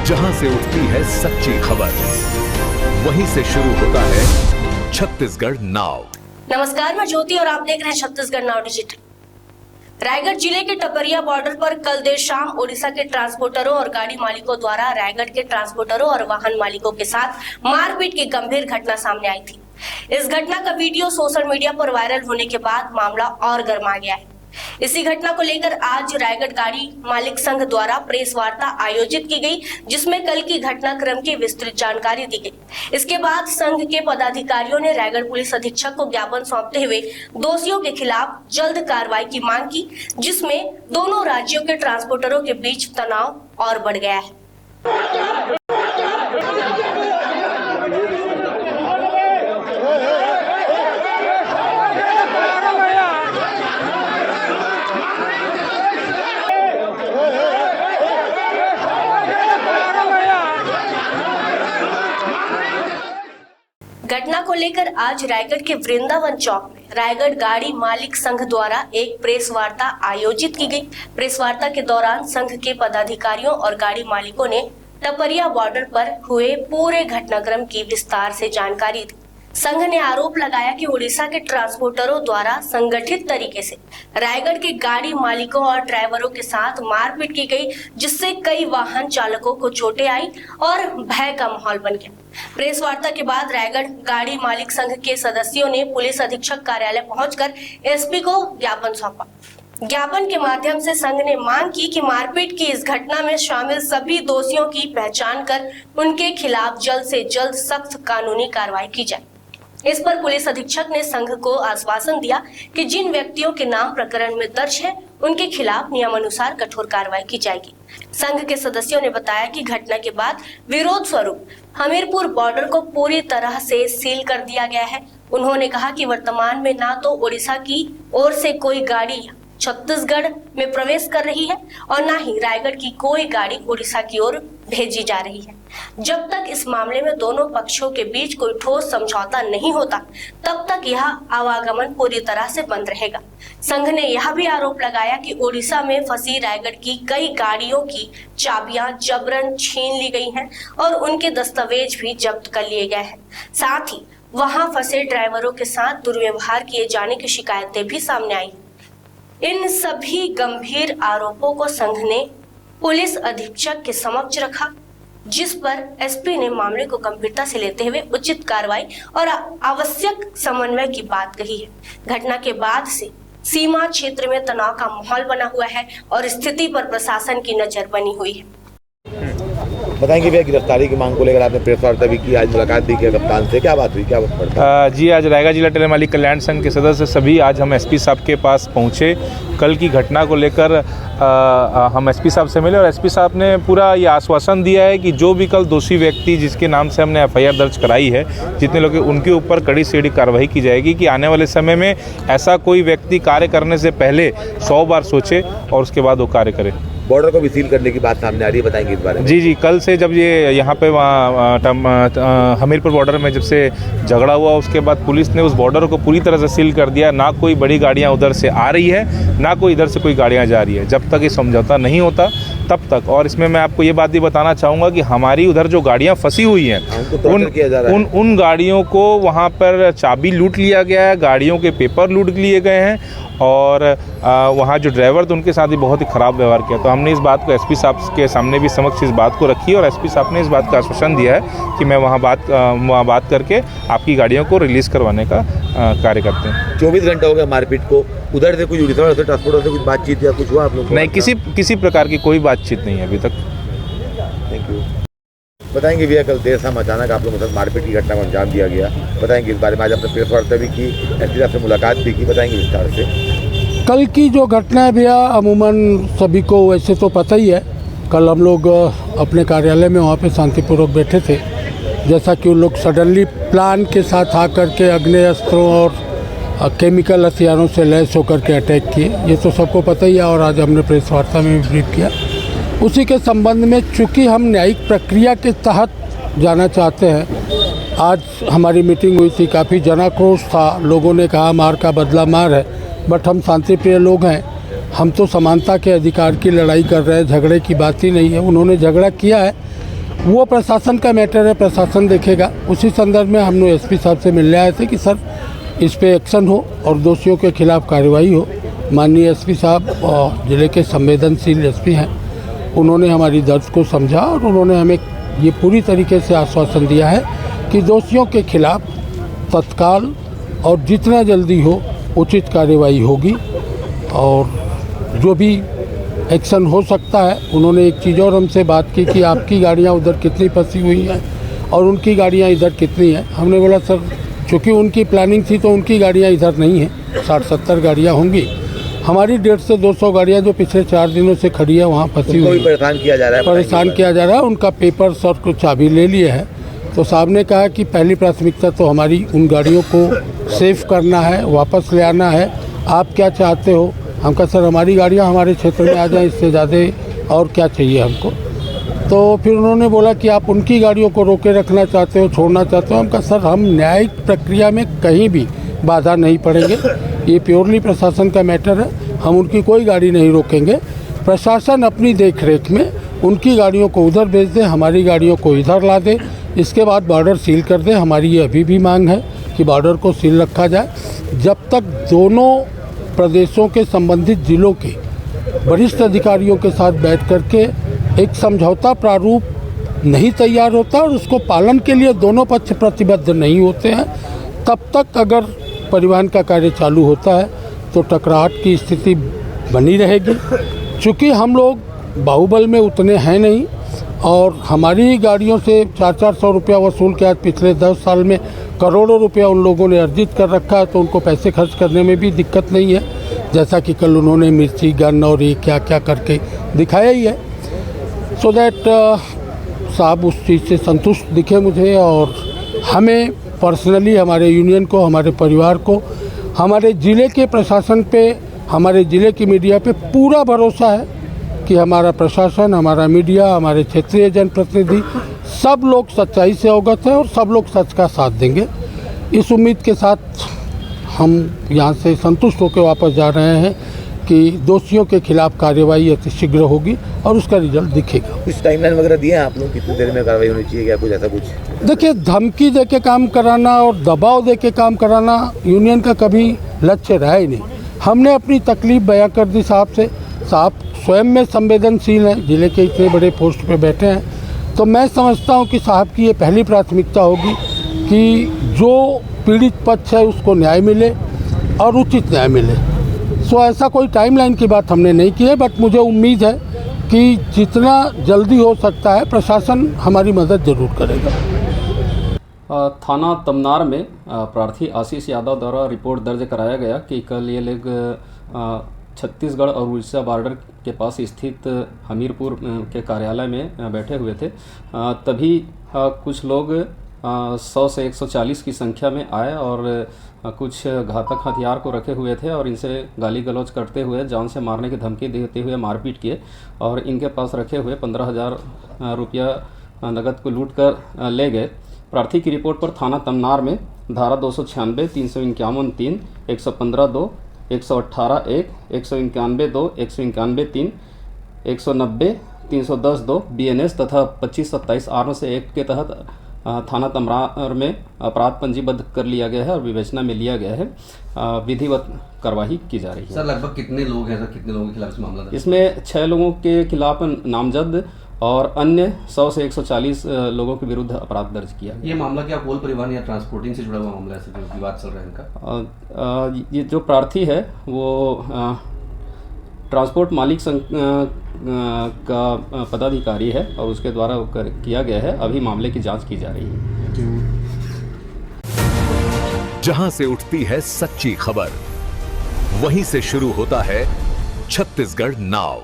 जहां से उठती है सच्ची खबर, वहीं से शुरू होता है छत्तीसगढ़ नाउ। नमस्कार, मैं ज्योति और आप देख रहे हैं छत्तीसगढ़ नाउ डिजिटल। रायगढ़ जिले के टपरिया बॉर्डर पर कल देर शाम ओडिशा के ट्रांसपोर्टरों और गाड़ी मालिकों द्वारा रायगढ़ के ट्रांसपोर्टरों और वाहन मालिकों के साथ मारपीट की गंभीर घटना सामने आई थी। इस घटना का वीडियो सोशल मीडिया पर वायरल होने के बाद मामला और गर्मा गया है। इसी घटना को लेकर आज रायगढ़ गाड़ी मालिक संघ द्वारा प्रेस वार्ता आयोजित की गई, जिसमें कल की घटनाक्रम की विस्तृत जानकारी दी गई। इसके बाद संघ के पदाधिकारियों ने रायगढ़ पुलिस अधीक्षक को ज्ञापन सौंपते हुए दोषियों के खिलाफ जल्द कार्रवाई की मांग की, जिसमें दोनों राज्यों के ट्रांसपोर्टरों के बीच तनाव और बढ़ गया है। घटना को लेकर आज रायगढ़ के वृंदावन चौक में रायगढ़ गाड़ी मालिक संघ द्वारा एक प्रेस वार्ता आयोजित की गई। प्रेस वार्ता के दौरान संघ के पदाधिकारियों और गाड़ी मालिकों ने टपरिया बॉर्डर पर हुए पूरे घटनाक्रम की विस्तार से जानकारी दी। संघ ने आरोप लगाया कि ओडिशा के ट्रांसपोर्टरों द्वारा संगठित तरीके से रायगढ़ के गाड़ी मालिकों और ड्राइवरों के साथ मारपीट की गई, जिससे कई वाहन चालकों को चोटें आई और भय का माहौल बन गया। प्रेस वार्ता के बाद रायगढ़ गाड़ी मालिक संघ के सदस्यों ने पुलिस अधीक्षक कार्यालय पहुंचकर एसपी को ज्ञापन सौंपा। ज्ञापन के माध्यम से संघ ने मांग की कि मारपीट की इस घटना में शामिल सभी दोषियों की पहचान कर उनके खिलाफ जल्द से जल्द सख्त कानूनी कार्रवाई की जाए। इस पर पुलिस अधीक्षक ने संघ को आश्वासन दिया कि जिन व्यक्तियों के नाम प्रकरण में दर्ज है, उनके खिलाफ नियमानुसार कठोर कार्रवाई की जाएगी। संघ के सदस्यों ने बताया कि घटना के बाद विरोध स्वरूप हमीरपुर बॉर्डर को पूरी तरह से सील कर दिया गया है। उन्होंने कहा कि वर्तमान में ना तो ओडिशा की ओर से कोई गाड़ी छत्तीसगढ़ में प्रवेश कर रही है और ना ही रायगढ़ की कोई गाड़ी ओडिशा की ओर भेजी जा रही है। जब तक इस मामले में दोनों पक्षों के बीच कोई ठोस समझौता नहीं होता, तब तक यह आवागमन पूरी तरह से बंद रहेगा। संघ ने यह भी आरोप लगाया कि ओडिशा में फंसी रायगढ़ की कई गाड़ियों की चाबियां जबरन छीन ली गई हैं और उनके दस्तावेज भी जब्त कर लिए गए हैं। साथ ही वहां फंसे ड्राइवरों के साथ दुर्व्यवहार किए जाने की शिकायतें भी सामने आई। इन सभी गंभीर आरोपों को संघ ने पुलिस अधीक्षक के समक्ष रखा, जिस पर एसपी ने मामले को गंभीरता से लेते हुए उचित कार्रवाई और आवश्यक समन्वय की बात कही है। घटना के बाद से सीमा क्षेत्र में तनाव का माहौल बना हुआ है और स्थिति पर प्रशासन की नजर बनी हुई है। बताएंगे भैया, गिरफ्तारी की मांग को लेकर आपने प्रेस वार्ता भी की, आज मुलाकात भी की कप्तान से, क्या बात हुई, क्या बात पड़ता? जी, आज रायगढ़ जिला टेलर मालिक कल्याण संघ के सदस्य सभी आज हम एसपी साहब के पास पहुंचे। कल की घटना को लेकर हम एसपी साहब से मिले और एसपी साहब ने पूरा ये आश्वासन दिया है कि जो भी कल दोषी व्यक्ति जिसके नाम से हमने एफआईआर दर्ज कराई है, जितने लोग उनके ऊपर कड़ी से कड़ी कार्रवाई की जाएगी कि आने वाले समय में ऐसा कोई व्यक्ति कार्य करने से पहले 100 बार सोचे और उसके बाद वो कार्य करे। बॉर्डर को भी सील करने की बात सामने आ रही है, बताएंगे इस बारे में? जी, कल से जब ये यहाँ पे हमीरपुर बॉर्डर में जब से झगड़ा हुआ, उसके बाद पुलिस ने उस बॉर्डर को पूरी तरह से सील कर दिया। ना कोई बड़ी गाड़ियाँ उधर से आ रही है, ना कोई इधर से कोई गाड़ियाँ जा रही है। जब तक ये समझौता नहीं होता तब तक। और इसमें मैं आपको ये बात भी बताना चाहूँगा कि हमारी उधर जो गाड़ियाँ फंसी हुई हैं, उन गाड़ियों को वहाँ पर चाबी लूट लिया गया है, गाड़ियों के पेपर लूट लिए गए हैं और वहाँ जो ड्राइवर थे उनके साथ भी बहुत ही ख़राब व्यवहार किया। तो हमने इस बात को एसपी साहब के सामने भी समक्ष इस बात को रखी और एसपी साहब ने इस बात का आश्वासन दिया है कि मैं वहाँ बात करके आपकी गाड़ियों को रिलीज़ करवाने का कार्य करते हैं। 24 घंटे हो गए मारपीट को, उधर से कुछ उड़ीसा से ट्रांसपोर्टर से कुछ बातचीत या कुछ हुआ आप लोग? नहीं, किसी प्रकार की कोई बातचीत नहीं है अभी तक। Thank you. बताएंगे भैया, कल देर शाम अचानक आप लोगों के साथ मारपीट की घटना को अंजाम दिया गया, बताएंगे इस बारे में? आज आपने प्रेस वार्ता भी की, एसपी साहब से मुलाकात भी की, बताएंगे विस्तार से? कल की जो घटना है भैया, अमूमन सभी को वैसे तो पता ही है। कल हम लोग अपने कार्यालय में वहाँ पे शांतिपूर्वक बैठे थे, जैसा कि उन लोग सडनली प्लान के साथ आकर के आग्नेयास्त्रों और केमिकल हथियारों से लैस होकर के अटैक किए, ये तो सबको पता ही है। और आज हमने प्रेस वार्ता में भी ब्रीफ किया। उसी के संबंध में चूँकि हम न्यायिक प्रक्रिया के तहत जाना चाहते हैं, आज हमारी मीटिंग हुई थी, काफ़ी जनाक्रोश था। लोगों ने कहा मार का बदला मार है, बट हम शांतिप्रिय लोग हैं, हम तो समानता के अधिकार की लड़ाई कर रहे हैं, झगड़े की बात ही नहीं है। उन्होंने झगड़ा किया है, वो प्रशासन का मैटर है, प्रशासन देखेगा। उसी संदर्भ में हम लोग एसपी साहब से मिलने आए थे कि सर इस पे एक्शन हो और दोषियों के खिलाफ कार्रवाई हो। माननीय एसपी साहब और जिले के संवेदनशील एसपी हैं, उन्होंने हमारी दर्द को समझा और उन्होंने हमें ये पूरी तरीके से आश्वासन दिया है कि दोषियों के खिलाफ तत्काल और जितना जल्दी हो उचित कार्रवाई होगी और जो भी एक्शन हो सकता है। उन्होंने एक चीज़ और हमसे बात की कि आपकी गाड़ियाँ उधर कितनी फंसी हुई हैं और उनकी गाड़ियाँ इधर कितनी हैं। हमने बोला सर चूँकि उनकी प्लानिंग थी तो उनकी गाड़ियाँ इधर नहीं हैं, 60-70 गाड़ियाँ होंगी। हमारी 150 से 200 गाड़ियाँ जो पिछले 4 दिनों से खड़ी है वहाँ फंसी हुई है। परेशान किया जा रहा है, उनका पेपर्स और कुछ चाबी ले लिए हैं। तो साहब ने कहा कि पहली प्राथमिकता तो हमारी उन गाड़ियों को सेफ करना है, वापस ले आना है। आप क्या चाहते हो? हम कहा सर हमारी गाड़ियाँ हमारे क्षेत्र में आ जाएं, इससे ज़्यादा और क्या चाहिए हमको। तो फिर उन्होंने बोला कि आप उनकी गाड़ियों को रोके रखना चाहते हो, छोड़ना चाहते हो। हम कहा सर हम न्यायिक प्रक्रिया में कहीं भी बाधा नहीं पड़ेंगे, ये प्योरली प्रशासन का मैटर है, हम उनकी कोई गाड़ी नहीं रोकेंगे। प्रशासन अपनी देखरेख में उनकी गाड़ियों को उधर भेज दे, हमारी गाड़ियों को इधर ला दे, इसके बाद बॉर्डर सील कर दे। हमारी ये अभी भी मांग है कि बॉर्डर को सील रखा जाए जब तक दोनों प्रदेशों के संबंधित जिलों के वरिष्ठ अधिकारियों के साथ बैठ करके एक समझौता प्रारूप नहीं तैयार होता और उसको पालन के लिए दोनों पक्ष प्रतिबद्ध नहीं होते हैं, तब तक अगर परिवहन का कार्य चालू होता है तो टकराहट की स्थिति बनी रहेगी। चूँकि हम लोग बाहुबल में उतने हैं नहीं और हमारी गाड़ियों से 400-400 रुपया वसूल के आज पिछले 10 साल में करोड़ों रुपया उन लोगों ने अर्जित कर रखा है, तो उनको पैसे खर्च करने में भी दिक्कत नहीं है। जैसा कि कल उन्होंने मिर्ची गन और ये क्या क्या करके दिखाया ही है। सो दैट साहब उस चीज़ से संतुष्ट दिखे मुझे और हमें पर्सनली, हमारे यूनियन को, हमारे परिवार को, हमारे ज़िले के प्रशासन पे, हमारे ज़िले की मीडिया पे पूरा भरोसा है कि हमारा प्रशासन, हमारा मीडिया, हमारे क्षेत्रीय जनप्रतिनिधि सब लोग सच्चाई से अवगत हैं और सब लोग सच का साथ देंगे। इस उम्मीद के साथ हम यहाँ से संतुष्ट होकर वापस जा रहे हैं कि दोषियों के खिलाफ कार्रवाई अति शीघ्र होगी और उसका रिजल्ट दिखेगा। कुछ टाइमलाइन वगैरह दिए हैं आप लोग, कितनी देर में कार्रवाई होनी चाहिए, क्या कुछ ऐसा कुछ? देखिए, धमकी दे के काम कराना और दबाव दे के काम कराना यूनियन का कभी लक्ष्य रहा ही नहीं। हमने अपनी तकलीफ बयां कर दी साहब से। साहब स्वयं में संवेदनशील हैं, जिले के इतने बड़े पोस्ट पे बैठे हैं, तो मैं समझता हूं कि साहब की ये पहली प्राथमिकता होगी कि जो पीड़ित पक्ष है उसको न्याय मिले और उचित न्याय मिले। सो ऐसा कोई टाइमलाइन की बात हमने नहीं की है, बट मुझे उम्मीद है कि जितना जल्दी हो सकता है प्रशासन हमारी मदद ज़रूर करेगा। थाना तमनार में प्रार्थी आशीष यादव द्वारा रिपोर्ट दर्ज कराया गया कि कल ये लोग छत्तीसगढ़ और उड़ीसा बॉर्डर के पास स्थित हमीरपुर के कार्यालय में बैठे हुए थे। तभी कुछ लोग 100 से 140 की संख्या में आए और कुछ घातक हथियार को रखे हुए थे और इनसे गाली गलौज करते हुए जान से मारने की धमकी देते हुए मारपीट किए और इनके पास रखे हुए 15,000 रुपया नगद को लूट कर ले गए। प्रार्थी की रिपोर्ट पर थाना तमनार में धारा 296, 351(3), 115(2), 118(1), 191(2), 191(3), 190, 310(2) BNS तथा 2527 आर्म्स एक्ट के तहत थाना तमनार में अपराध पंजीबद्ध कर लिया गया है और विवेचना में लिया गया है। विधिवत कार्रवाई की जा रही है। सर लगभग कितने लोग हैं, सर कितने लोगों के खिलाफ मामला दर्ज? इसमें 6 लोगों के खिलाफ नामजद और अन्य 100 से 140 लोगों के विरुद्ध अपराध दर्ज किया। ये मामला क्या कोल परिवहन या ट्रांसपोर्टिंग से जुड़ा हुआ मामला है, जो विवाद चल रहा है इनका? ये जो प्रार्थी है वो ट्रांसपोर्ट मालिक संघ का पदाधिकारी है और उसके द्वारा किया गया है। अभी मामले की जांच की जा रही है। जहां से उठती है सच्ची खबर, वहीं से शुरू होता है छत्तीसगढ़ नाव।